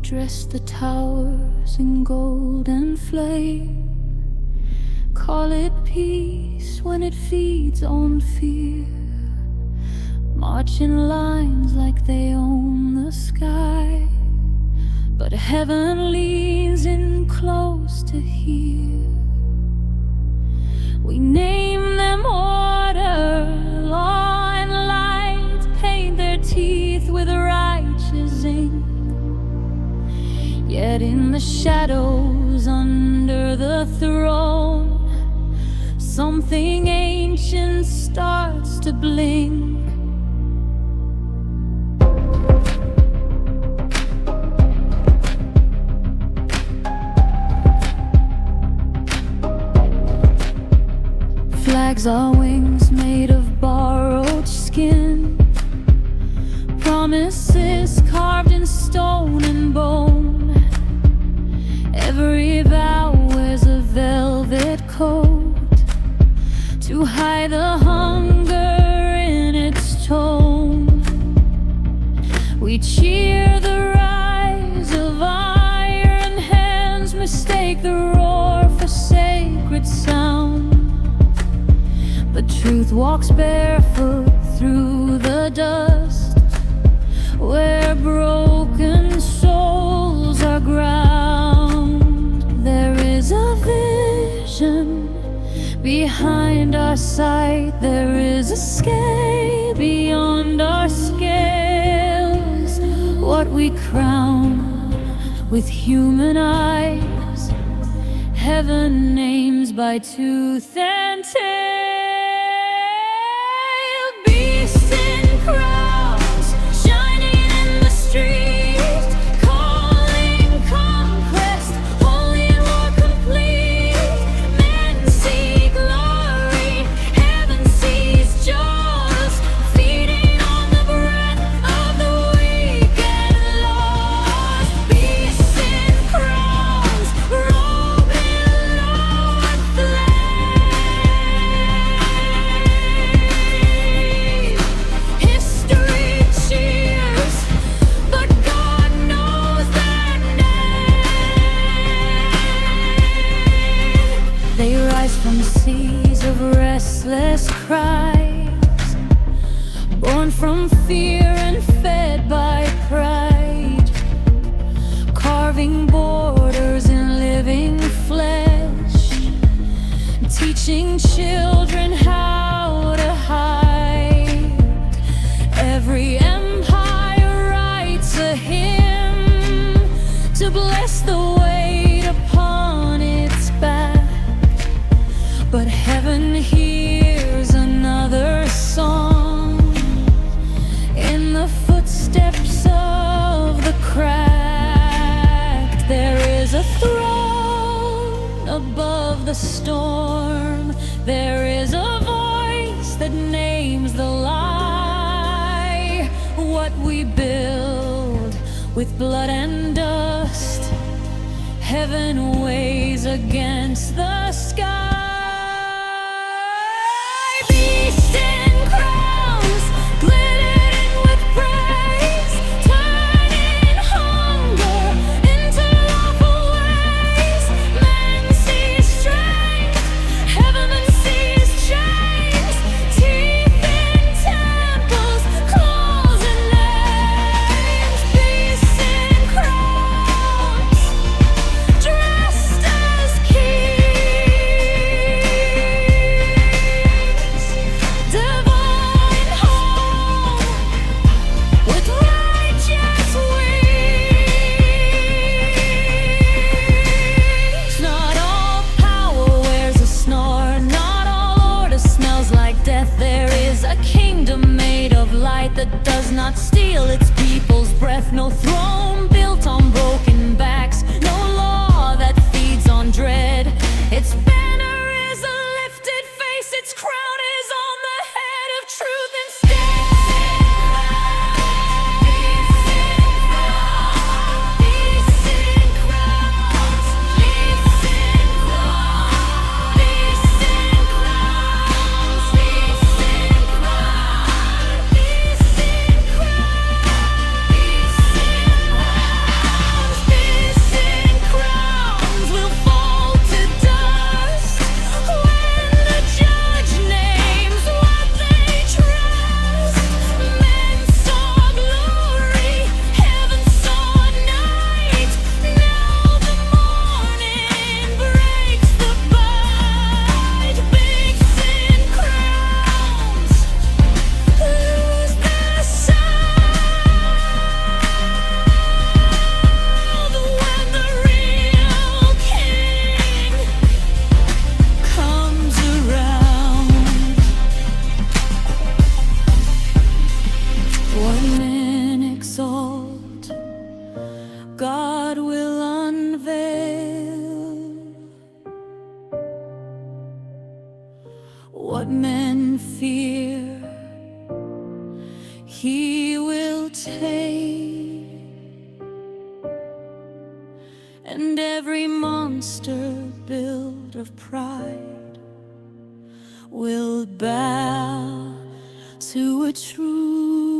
dress the towers in gold and flame. Call it peace when it feeds on fear. March in lines like they own the sky, but heaven leans in close to hear. We name them order, law and light, paint their teeth with righteous ink. Yet in the shadows under the throne, something ancient starts to blink. Flags are wings made of borrowed skin, promises carved in stone and bone. Every vow wears a velvet coat to hide the hunger in its tone. We cheer the rise of iron hands, mistake the roar for sacred sound. But truth walks barefoot through the dust, where broken souls are ground. There is a vision behind our sight, there is a scale beyond our scales. What we crown with human eyes, heaven names by tooth and tail. Beasts in crowns, shining in the street, calling conquest, holy and war complete. Men see glory, heaven sees jaws, feeding on the breath of the weak and lost. Beasts in crowns, robed in Lord flame. History cheers, but God knows their name. They rise from seas of restless cries, born from fear and fed by pride, carving borders in living flesh, teaching children how to hide. Every empire writes a hymn to bless the weight upon its back, but heaven hears another song in the footsteps of the cracked. There is a throne above the storm, there is a voice that names the lie. What we build with blood and dust, heaven weighs against the sky. Beasts in crowns, glittering with praise, turning hunger into lawful ways. Men see strength, heaven sees chains, teeth in temples, claws in names. Beasts in crowns, dressed as kings, divine home with righteous wings. Not all power wears a snore, not all order smells like death. There is a kingdom made of light that does not steal its people's breath. No throne built on broken backs, no law that feeds on dread. Its banner is a lifted face, its crown is on the head of truth instead. Beasts in crowns, beasts in crowns, beasts in crowns, beasts in crowns, beasts in crowns, beasts in crowns, beasts in crowns. What men fear, he will take, and every monster built of pride will bow to a true